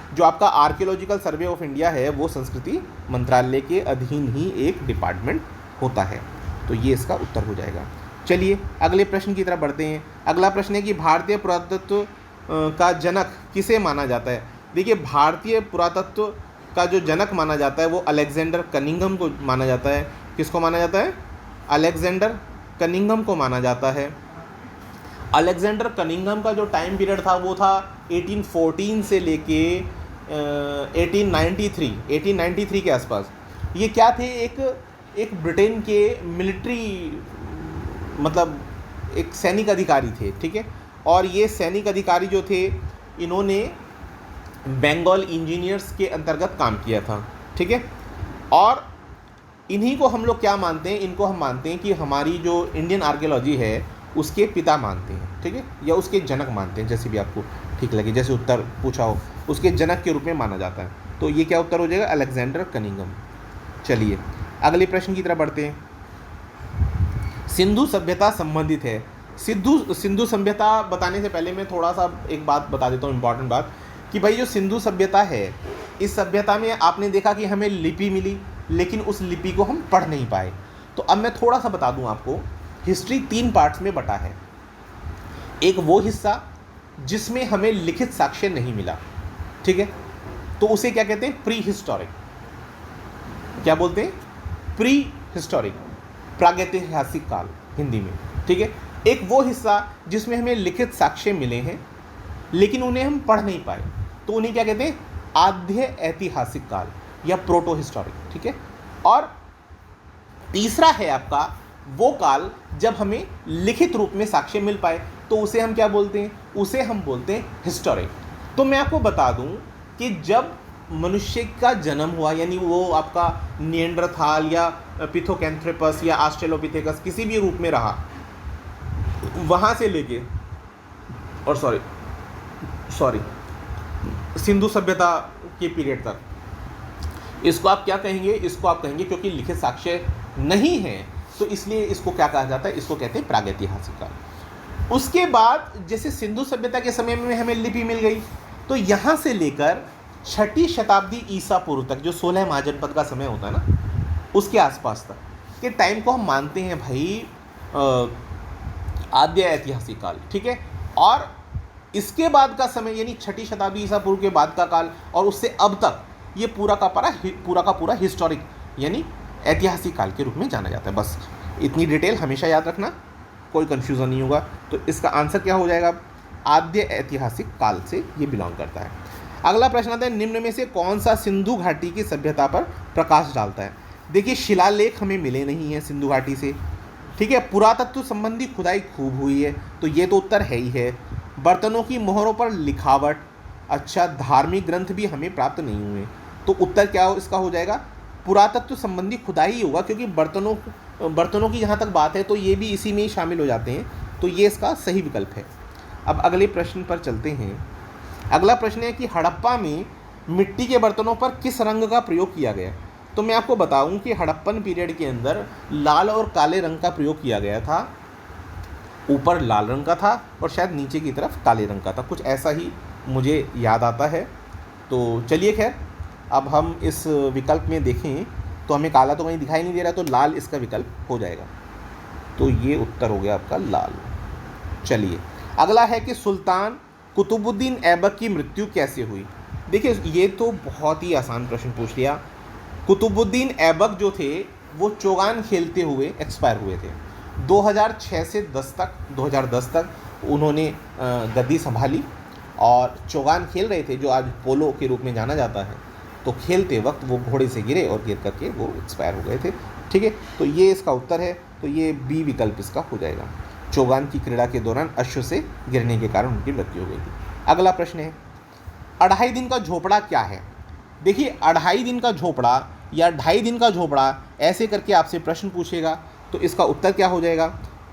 Speaker 1: जो आपका आर्कियोलॉजिकल सर्वे ऑफ इंडिया है वो संस्कृति मंत्रालय के अधीन ही एक डिपार्टमेंट होता है। तो ये इसका उत्तर हो जाएगा। चलिए अगले प्रश्न की तरफ बढ़ते हैं। अगला प्रश्न है कि भारतीय पुरातत्व का जनक किसे माना जाता है। देखिए भारतीय पुरातत्व का जो जनक माना जाता है वो अलेक्जेंडर कनिंघम को माना जाता है। किसको माना जाता है? अलेक्जेंडर कनिंघम को माना जाता है। अलेक्जेंडर कनिंघम का जो टाइम पीरियड था वो था 1814 से लेके 1893 के आसपास। ये क्या थे? एक ब्रिटेन के मिलिट्री मतलब एक सैनिक अधिकारी थे, ठीक है। और ये सैनिक अधिकारी जो थे, इन्होंने बंगाल इंजीनियर्स के अंतर्गत काम किया था, ठीक है। और इन्हीं को हम लोग क्या मानते हैं, इनको हम मानते हैं कि हमारी जो इंडियन आर्कियोलॉजी है उसके पिता मानते हैं, ठीक है, या उसके जनक मानते हैं, जैसे भी आपको ठीक लगे, जैसे उत्तर पूछा हो उसके जनक के रूप में माना जाता है। तो ये क्या उत्तर हो जाएगा, अलेक्जेंडर कनिंघम। चलिए अगले प्रश्न की तरफ बढ़ते हैं। सिंधु सभ्यता संबंधित है। सिंधु सभ्यता बताने से पहले मैं थोड़ा सा एक बात बता देता हूँ, इंपॉर्टेंट बात, कि भाई जो सिंधु सभ्यता है, इस सभ्यता में आपने देखा कि हमें लिपि मिली, लेकिन उस लिपि को हम पढ़ नहीं पाए। तो अब मैं थोड़ा सा बता दूं आपको, हिस्ट्री 3 पार्ट्स में बटा है। एक वो हिस्सा जिसमें हमें लिखित साक्ष्य नहीं मिला, ठीक है, तो उसे क्या कहते हैं, प्री हिस्टोरिक। क्या बोलते हैं, प्री हिस्टोरिक, प्रागैतिहासिक काल हिंदी में, ठीक है। एक वो हिस्सा जिसमें हमें लिखित साक्ष्य मिले हैं लेकिन उन्हें हम पढ़ नहीं पाए, तो उन्हें क्या कहते हैं, आद्य ऐतिहासिक काल या प्रोटो हिस्टोरिक, ठीक है। और तीसरा है आपका वो काल जब हमें लिखित रूप में साक्ष्य मिल पाए, तो उसे हम क्या बोलते हैं, उसे हम बोलते हैं हिस्टोरिक। तो मैं आपको बता दूं कि जब मनुष्य का जन्म हुआ, यानी वो आपका निएंडरथाल या पिथोकैंथ्रोपस या ऑस्ट्रेलोपिथेकस किसी भी रूप में रहा, वहाँ से लेके और सॉरी सिंधु सभ्यता के पीरियड तक, इसको आप क्या कहेंगे, इसको आप कहेंगे, क्योंकि लिखित साक्ष्य नहीं है तो इसलिए इसको क्या कहा जाता है, इसको कहते हैं प्रागैतिहासिक काल। उसके बाद जैसे सिंधु सभ्यता के समय में हमें लिपि मिल गई, तो यहाँ से लेकर 6ठी शताब्दी ईसा पूर्व तक, जो 16 महाजनपद का समय होता है ना, उसके आसपास तक के टाइम को हम मानते हैं भाई आद्य ऐतिहासिक काल, ठीक है। और इसके बाद का समय यानी 6ठी शताब्दी ईसा पूर्व के बाद का काल और उससे अब तक, ये पूरा का पूरा हिस्टोरिक यानी ऐतिहासिक काल के रूप में जाना जाता है। बस इतनी डिटेल हमेशा याद रखना, कोई कन्फ्यूज़न नहीं होगा। तो इसका आंसर क्या हो जाएगा, आद्य ऐतिहासिक काल से ये बिलोंग करता है। अगला प्रश्न आता है, निम्न में से कौन सा सिंधु घाटी की सभ्यता पर प्रकाश डालता है। देखिए शिलालेख हमें मिले नहीं हैं सिंधु घाटी से, ठीक है। पुरातत्व संबंधी खुदाई खूब हुई है, तो ये तो उत्तर है ही है। बर्तनों की मोहरों पर लिखावट, अच्छा, धार्मिक ग्रंथ भी हमें प्राप्त नहीं हुए, तो उत्तर क्या इसका हो जाएगा, पुरातत्व संबंधी खुदाई ही होगा, क्योंकि बर्तनों की जहाँ तक बात है तो ये भी इसी में ही शामिल हो जाते हैं, तो ये इसका सही विकल्प है। अब अगले प्रश्न पर चलते हैं। अगला प्रश्न है कि हड़प्पा में मिट्टी के बर्तनों पर किस रंग का प्रयोग किया गया। तो मैं आपको बताऊं कि हड़प्पन पीरियड के अंदर लाल और काले रंग का प्रयोग किया गया था। ऊपर लाल रंग का था और शायद नीचे की तरफ काले रंग का था, कुछ ऐसा ही मुझे याद आता है। तो चलिए खैर, अब हम इस विकल्प में देखें तो हमें काला तो कहीं दिखाई नहीं दे रहा, तो लाल इसका विकल्प हो जाएगा। तो ये उत्तर हो गया आपका लाल। चलिए अगला है कि सुल्तान कुतुबुद्दीन ऐबक की मृत्यु कैसे हुई। देखिए ये तो बहुत ही आसान प्रश्न पूछ लिया। कुतुबुद्दीन ऐबक जो थे वो चौगान खेलते हुए एक्सपायर हुए थे। 2006 से 2010 तक उन्होंने गद्दी संभाली और चौगान खेल रहे थे, जो आज पोलो के रूप में जाना जाता है। तो खेलते वक्त वो घोड़े से गिरे और गिर करके वो एक्सपायर हो गए थे, ठीक है। तो ये इसका उत्तर है, तो ये बी विकल्प इसका हो जाएगा। चौगान की क्रीड़ा के दौरान अश्व से गिरने के कारण उनकी मृत्यु हो गई थी। अगला प्रश्न है, 2.5 दिन का झोपड़ा क्या है। देखिए 2.5 दिन का झोपड़ा या 2.5 दिन का झोपड़ा ऐसे करके आपसे प्रश्न पूछेगा, तो इसका उत्तर क्या हो जाएगा।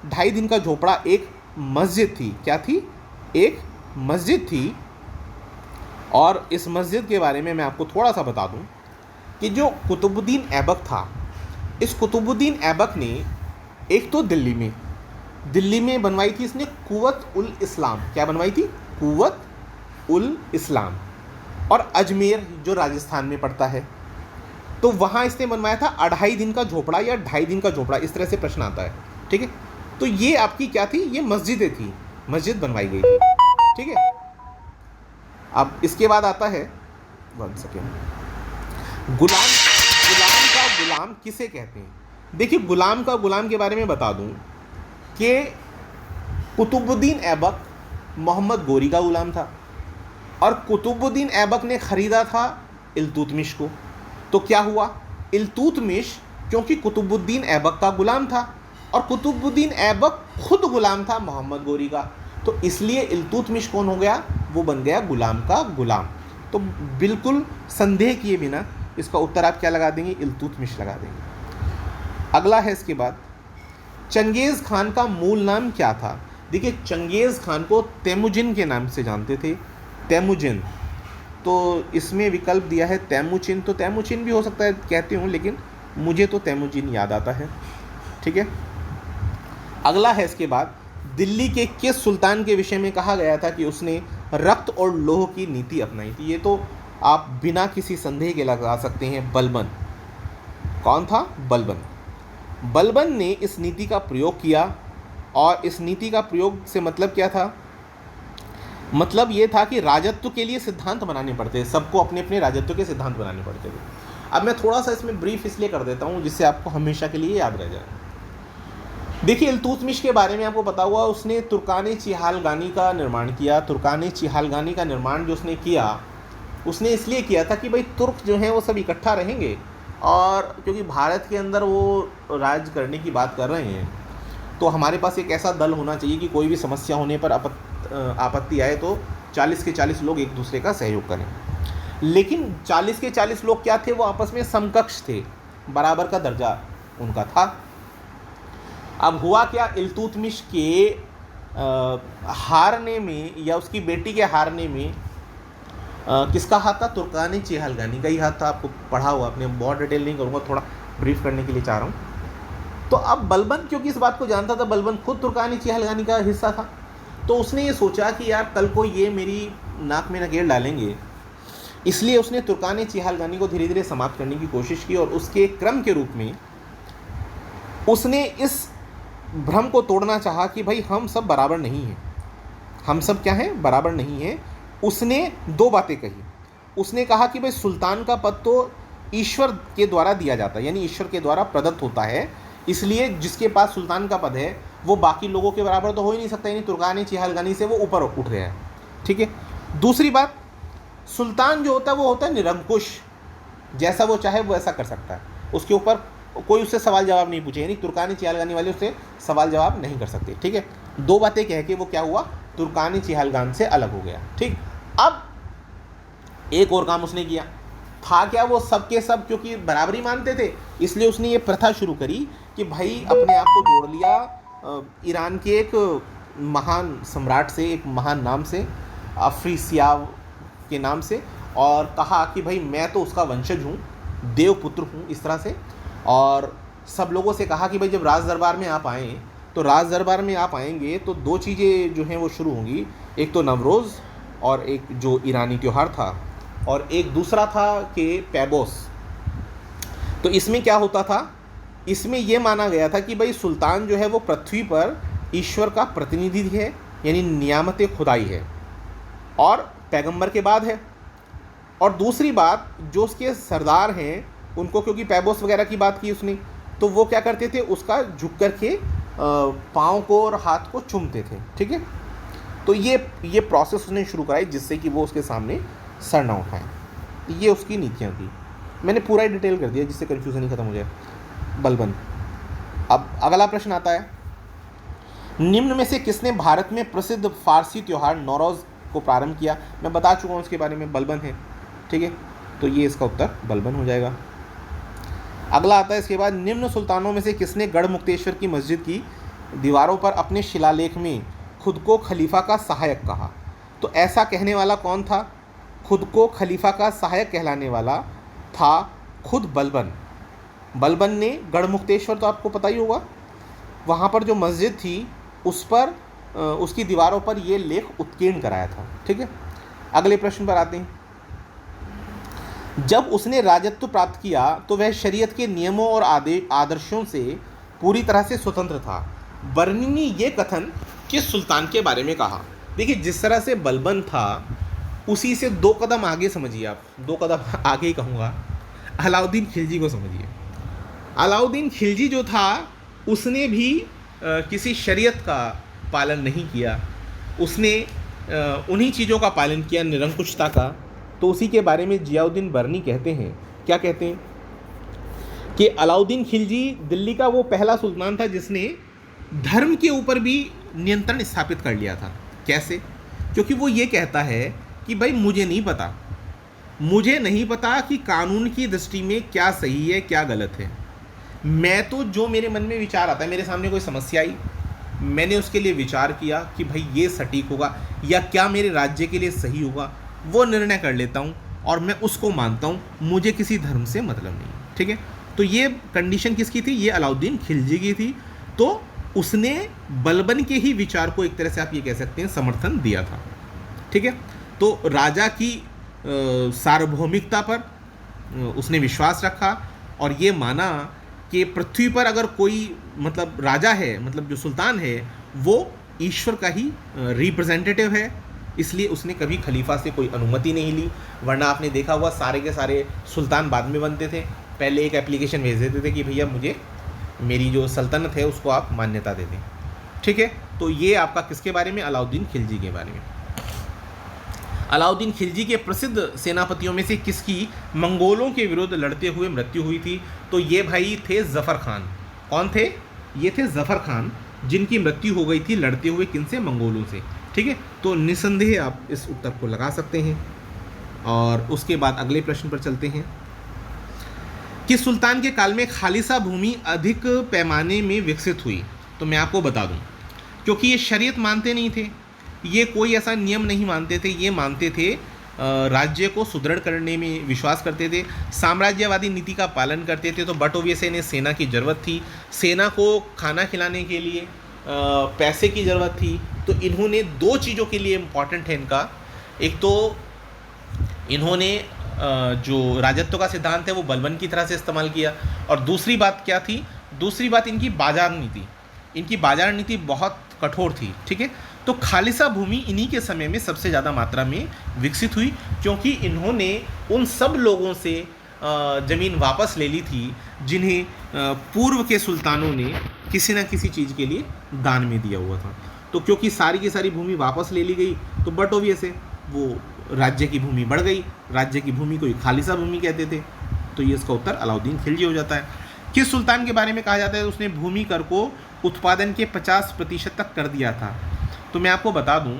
Speaker 1: 2.5 दिन का झोपड़ा एक मस्जिद थी। क्या थी, एक मस्जिद थी। और इस मस्जिद के बारे में मैं आपको थोड़ा सा बता दूं कि जो कुतुबुद्दीन ऐबक था, इस कुतुबुद्दीन ऐबक ने एक तो दिल्ली में बनवाई थी इसने कुव्वत उल इस्लाम। क्या बनवाई थी, कुव्वत उल इस्लाम। और अजमेर जो राजस्थान में पड़ता है, तो वहाँ इसने बनवाया था 2.5 दिन का झोपड़ा या 2.5 दिन का झोपड़ा, इस तरह से प्रश्न आता है, ठीक है। तो ये आपकी क्या थी, ये मस्जिदें थी, मस्जिद बनवाई गई थी, ठीक है। अब इसके बाद आता है 1 सेकेंड, गुलाम का गुलाम किसे कहते हैं। देखिए गुलाम का गुलाम के बारे में बता दूं कि कुतुबुद्दीन ऐबक मोहम्मद गोरी का गुलाम था और कुतुबुद्दीन ऐबक ने ख़रीदा था इल्तुतमिश को। तो क्या हुआ, इल्तुतमिश क्योंकि कुतुबुद्दीन ऐबक का गुलाम था और कुतुबुद्दीन ऐबक खुद गुलाम था मोहम्मद गोरी का, तो इसलिए इल्तुतमिश कौन हो गया, वो बन गया गुलाम का गुलाम। तो बिल्कुल संदेह किए बिना इसका उत्तर आप क्या लगा देंगे, इल्तुतमिश लगा देंगे। अगला है इसके बाद, चंगेज़ खान का मूल नाम क्या था। देखिए चंगेज़ खान को तैमुजिन के नाम से जानते थे, तैमुजिन, तो इसमें विकल्प दिया है तैमुचिन, तो तैमुचिन भी हो सकता है कहते हूँ, लेकिन मुझे तो तैमुजिन याद आता है। ठीक है, अगला है इसके बाद, दिल्ली के किस सुल्तान के विषय में कहा गया था कि उसने रक्त और लौह की नीति अपनाई थी। ये तो आप बिना किसी संदेह के लगा सकते हैं, बलबन। कौन था, बलबन। बलबन ने इस नीति का प्रयोग किया, और इस नीति का प्रयोग से मतलब क्या था, मतलब ये था कि राजत्व के लिए सिद्धांत बनाने पड़ते थे, सबको अपने अपने राजत्व के सिद्धांत बनाने पड़ते थे। अब मैं थोड़ा सा इसमें ब्रीफ इसलिए कर देता हूँ जिससे आपको हमेशा के लिए याद रह जाए। देखिए इल्तुतमिश के बारे में आपको पता हुआ, उसने तुर्कान चिहालगानी का निर्माण किया। तुर्कान चिहालगानी का निर्माण जो उसने किया, उसने इसलिए किया था कि भाई तुर्क जो हैं वो सब इकट्ठा रहेंगे, और क्योंकि भारत के अंदर वो राज करने की बात कर रहे हैं, तो हमारे पास एक ऐसा दल होना चाहिए कि कोई भी समस्या होने पर आपत्ति आए तो 40 के 40 लोग एक दूसरे का सहयोग करें। लेकिन 40 के 40 लोग क्या थे, वो आपस में समकक्ष थे, बराबर का दर्जा उनका था। अब हुआ क्या, इल्तुतमिश के हारने में या उसकी बेटी के हारने में किसका हाथ था, तुर्कान चिहालगानी का ही हाथ था। आपको पढ़ा हुआ, अपने बहुत डिटेल नहीं करूँगा, थोड़ा ब्रीफ करने के लिए चाह रहा हूँ। तो अब बलबन क्योंकि इस बात को जानता था, बलबन खुद तुर्कान चिहालगानी का हिस्सा था, तो उसने ये सोचा कि यार कल को ये मेरी नाक में नकेल डालेंगे, इसलिए उसने तुर्कान चिहालगानी को धीरे धीरे समाप्त करने की कोशिश की। और उसके क्रम के रूप में उसने इस भ्रम को तोड़ना चाहा कि भाई हम सब बराबर नहीं हैं, हम सब क्या हैं, बराबर नहीं हैं। उसने दो बातें कही। उसने कहा कि भाई सुल्तान का पद तो ईश्वर के द्वारा दिया जाता है, यानी ईश्वर के द्वारा प्रदत्त होता है, इसलिए जिसके पास सुल्तान का पद है वो बाकी लोगों के बराबर तो हो ही नहीं सकता, यानी तुर्कान चिहालगानी से वो ऊपर उठ गया है। ठीक है, दूसरी बात, सुल्तान जो होता है वो होता है निरंकुश, जैसा वो चाहे वो ऐसा कर सकता है, उसके ऊपर कोई उससे सवाल जवाब नहीं पूछे, यानी तुर्कान चिहालगानी वाले उससे सवाल जवाब नहीं कर सकते। ठीक है, दो बातें कह के वो क्या हुआ, तुर्कान चिहालगान से अलग हो गया। ठीक, अब एक और काम उसने किया था क्या, वो सबके सब क्योंकि बराबरी मानते थे, इसलिए उसने ये प्रथा शुरू करी कि भाई अपने आप को जोड़ लिया ईरान के एक महान सम्राट से, एक महान नाम से, अफ्रीसियाव के नाम से, और कहा कि भाई मैं तो उसका वंशज हूँ, देवपुत्र हूँ, इस तरह से। और सब लोगों से कहा कि भाई जब राज दरबार में आप आएँ, तो राज दरबार में आप आएंगे तो दो चीज़ें जो हैं वो शुरू होंगी, एक तो नवरोज़ और एक जो ईरानी त्यौहार था, और एक दूसरा था कि पैबोस। तो इसमें क्या होता था, इसमें यह माना गया था कि भाई सुल्तान जो है वो पृथ्वी पर ईश्वर का प्रतिनिधि है, यानी नियामत खुदाई है, और पैगंबर के बाद है। और दूसरी बात, जो उसके सरदार हैं उनको, क्योंकि पैबोस वगैरह की बात की उसने, तो वो क्या करते थे, उसका झुक कर के पाँव को और हाथ को चूमते थे। ठीक है, तो ये प्रोसेस उसने शुरू कराई जिससे कि वो उसके सामने सर ना उठाएं। ये उसकी नीतियाँ थी। मैंने पूरा ही डिटेल कर दिया जिससे कन्फ्यूज़न ही खत्म हो जाए। बलबन। अब अगला प्रश्न आता है, निम्न में से किसने भारत में प्रसिद्ध फारसी त्यौहार नौरोज़ को प्रारंभ किया। मैं बता चुका हूँ उसके बारे में, बलबन है। ठीक है, तो ये इसका उत्तर बलबन हो जाएगा। अगला आता है इसके बाद, निम्न सुल्तानों में से किसने गढ़मुक्तेश्वर की मस्जिद की दीवारों पर अपने शिलालेख में खुद को खलीफा का सहायक कहा। तो ऐसा कहने वाला कौन था, खुद को खलीफा का सहायक कहलाने वाला था खुद बलबन। बलबन ने गढ़मुक्तेश्वर, तो आपको पता ही होगा, वहाँ पर जो मस्जिद थी उस पर उसकी दीवारों पर ये लेख उत्कीर्ण कराया था। ठीक है, अगले प्रश्न पर आते हैं। जब उसने राजत्व प्राप्त किया तो वह शरीयत के नियमों और आदर्शों से पूरी तरह से स्वतंत्र था। बर्नी ने ये कथन किस सुल्तान के बारे में कहा। देखिए, जिस तरह से बलबन था उसी से दो कदम आगे समझिए, आप दो कदम आगे ही कहूँगा, अलाउद्दीन खिलजी को समझिए। अलाउद्दीन खिलजी जो था उसने भी किसी शरीयत का पालन नहीं किया, उसने उन्हीं चीज़ों का पालन किया, निरंकुशता का। तो उसी के बारे में जियाउद्दीन बर्नी कहते हैं, क्या कहते हैं कि अलाउद्दीन खिलजी दिल्ली का वो पहला सुल्तान था जिसने धर्म के ऊपर भी नियंत्रण स्थापित कर लिया था। कैसे? क्योंकि वो ये कहता है कि भाई मुझे नहीं पता कि कानून की दृष्टि में क्या सही है क्या गलत है। मैं तो जो मेरे मन में विचार आता है, मेरे सामने कोई समस्या आई, मैंने उसके लिए विचार किया कि भाई ये सटीक होगा या क्या मेरे राज्य के लिए सही होगा, वो निर्णय कर लेता हूँ और मैं उसको मानता हूँ, मुझे किसी धर्म से मतलब नहीं। ठीक है, तो ये कंडीशन किसकी थी? ये अलाउद्दीन खिलजी की थी। तो उसने बलबन के ही विचार को एक तरह से आप ये कह सकते हैं समर्थन दिया था। ठीक है, तो राजा की सार्वभौमिकता पर उसने विश्वास रखा और ये माना कि पृथ्वी पर अगर कोई मतलब राजा है, मतलब जो सुल्तान है, वो ईश्वर का ही रिप्रेजेंटेटिव है। इसलिए उसने कभी खलीफा से कोई अनुमति नहीं ली। वरना आपने देखा हुआ सारे के सारे सुल्तान बाद में बनते थे, पहले एक एप्लीकेशन भेज देते थे कि भैया मुझे मेरी जो सल्तनत है उसको आप मान्यता दे दें। ठीक है, तो ये आपका किसके बारे में? अलाउद्दीन खिलजी के बारे में। अलाउद्दीन खिलजी के प्रसिद्ध सेनापतियों में से किसकी मंगोलों के विरुद्ध लड़ते हुए मृत्यु हुई थी? तो ये भाई थे जफ़र खान। कौन थे? ये थे जफ़र खान, जिनकी मृत्यु हो गई थी लड़ते हुए किनसे? मंगोलों से। ठीक है, तो निसंदेह आप इस उत्तर को लगा सकते हैं। और उसके बाद अगले प्रश्न पर चलते हैं। किस सुल्तान के काल में खालिसा भूमि अधिक पैमाने में विकसित हुई? तो मैं आपको बता दूं, क्योंकि ये शरीयत मानते नहीं थे, ये कोई ऐसा नियम नहीं मानते थे, ये मानते थे राज्य को सुदृढ़ करने में विश्वास करते थे, साम्राज्यवादी नीति का पालन करते थे। तो बट ओबियसली इन्हें सेना की ज़रूरत थी, सेना को खाना खिलाने के लिए पैसे की ज़रूरत थी। तो इन्होंने दो चीज़ों के लिए इम्पॉर्टेंट है इनका, एक तो इन्होंने जो राजत्व का सिद्धांत है वो बलबन की तरह से इस्तेमाल किया, और दूसरी बात क्या थी? दूसरी बात इनकी बाजार नीति। इनकी बाजार नीति बहुत कठोर थी। ठीक है, तो खालिसा भूमि इन्हीं के समय में सबसे ज़्यादा मात्रा में विकसित हुई, क्योंकि इन्होंने उन सब लोगों से ज़मीन वापस ले ली थी जिन्हें पूर्व के सुल्तानों ने किसी न किसी चीज़ के लिए दान में दिया हुआ था। तो क्योंकि सारी की सारी भूमि वापस ले ली गई, तो बट ओबियस है वो राज्य की भूमि बढ़ गई। राज्य की भूमि को खालिसा भूमि कहते थे। तो ये इसका उत्तर अलाउद्दीन खिलजी हो जाता है। किस सुल्तान के बारे में कहा जाता है उसने भूमि कर को उत्पादन के 50% तक कर दिया था? तो मैं आपको बता दूं,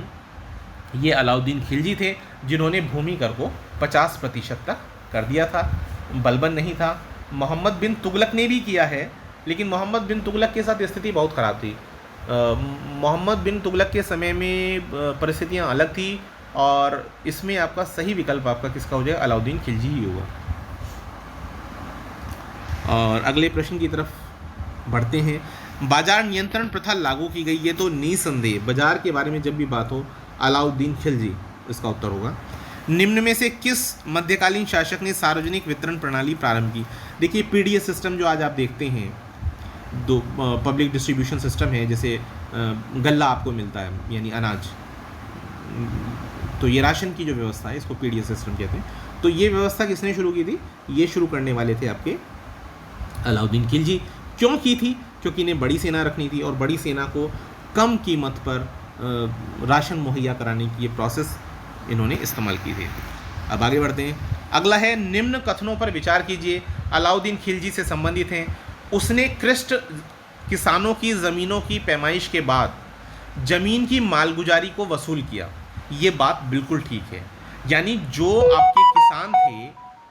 Speaker 1: ये अलाउद्दीन खिलजी थे जिन्होंने भूमि कर को 50% तक कर दिया था। बलबन नहीं था। मोहम्मद बिन तुगलक ने भी किया है, लेकिन मोहम्मद बिन तुगलक के साथ स्थिति बहुत ख़राब थी। मोहम्मद बिन तुगलक के समय में परिस्थितियाँ अलग थी, और इसमें आपका सही विकल्प आपका किसका हो जाएगा? अलाउद्दीन खिलजी ही होगा। और अगले प्रश्न की तरफ बढ़ते हैं। बाजार नियंत्रण प्रथा लागू की गई, ये तो निसंदेह, बाजार के बारे में जब भी बात हो अलाउद्दीन खिलजी इसका उत्तर होगा। निम्न में से किस मध्यकालीन शासक ने सार्वजनिक वितरण प्रणाली प्रारंभ की? देखिए पीडीएस सिस्टम जो आज आप देखते हैं, दो पब्लिक डिस्ट्रीब्यूशन सिस्टम है, जैसे गल्ला आपको मिलता है यानी अनाज, तो ये राशन की जो व्यवस्था है इसको पीडीएस सिस्टम कहते हैं। तो ये व्यवस्था किसने शुरू की थी? ये शुरू करने वाले थे आपके अलाउद्दीन खिलजी। क्यों की थी? क्योंकि इन्हें बड़ी सेना रखनी थी और बड़ी सेना को कम कीमत पर राशन मुहैया कराने की ये प्रोसेस इन्होंने इस्तेमाल की थी। अब आगे बढ़ते हैं। अगला है, निम्न कथनों पर विचार कीजिए। अलाउद्दीन खिलजी से संबंधित हैं। उसने कृष्ट किसानों की ज़मीनों की पैमाइश के बाद ज़मीन की मालगुजारी को वसूल किया। ये बात बिल्कुल ठीक है। यानी जो आपके किसान थे,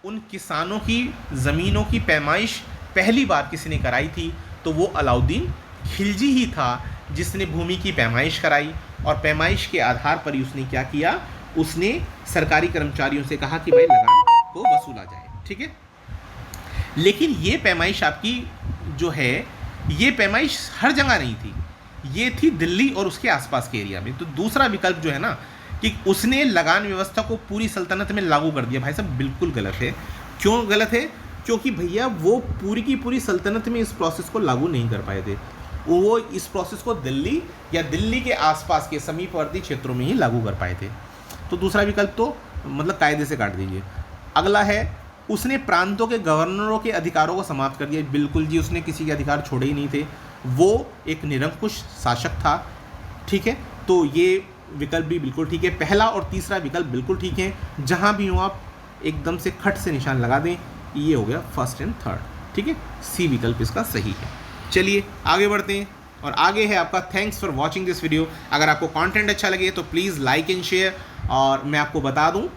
Speaker 1: उन किसानों की ज़मीनों की पैमाइश पहली बार किसी ने कराई थी, तो वो अलाउद्दीन खिलजी ही था जिसने भूमि की पैमाइश कराई। और पैमाइश के आधार पर ही उसने क्या किया? उसने सरकारी कर्मचारियों से कहा कि भाई लगान को वसूला जाए। ठीक है, लेकिन ये पैमाइश आपकी जो है, ये पैमाइश हर जगह नहीं थी, ये थी दिल्ली और उसके आसपास के एरिया में। तो दूसरा विकल्प जो है ना, कि उसने लगान व्यवस्था को पूरी सल्तनत में लागू कर दिया, भाई साहब बिल्कुल गलत है। क्यों गलत है? क्योंकि भैया वो पूरी की पूरी सल्तनत में इस प्रोसेस को लागू नहीं कर पाए थे। वो इस प्रोसेस को दिल्ली या दिल्ली के आसपास के समीपवर्ती क्षेत्रों में ही लागू कर पाए थे। तो दूसरा विकल्प तो मतलब कायदे से काट दीजिए। अगला है, उसने प्रांतों के गवर्नरों के अधिकारों को समाप्त कर दिया। बिल्कुल जी, उसने किसी के अधिकार छोड़े ही नहीं थे, वो एक निरंकुश शासक था। ठीक है, तो ये विकल्प भी बिल्कुल ठीक है। पहला और तीसरा विकल्प बिल्कुल ठीक है। जहाँ भी हो आप एकदम से खट से निशान लगा दें। ये हो गया फर्स्ट एंड थर्ड। ठीक है, सी विकल्प इसका सही है। चलिए आगे बढ़ते हैं, और आगे है आपका thanks for watching this video. अगर आपको कंटेंट अच्छा लगे तो प्लीज़ लाइक एंड शेयर। और मैं आपको बता दूं,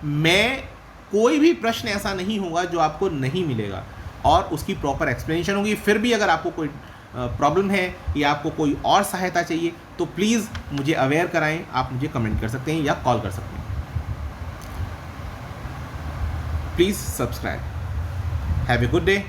Speaker 1: मैं कोई भी प्रश्न ऐसा नहीं होगा जो आपको नहीं मिलेगा, और उसकी प्रॉपर एक्सप्लेनेशन होगी। फिर भी अगर आपको कोई प्रॉब्लम है या आपको कोई और सहायता चाहिए तो प्लीज़ मुझे अवेयर कराएं। आप मुझे कमेंट कर सकते हैं या कॉल कर सकते हैं। Please subscribe. Have a good day.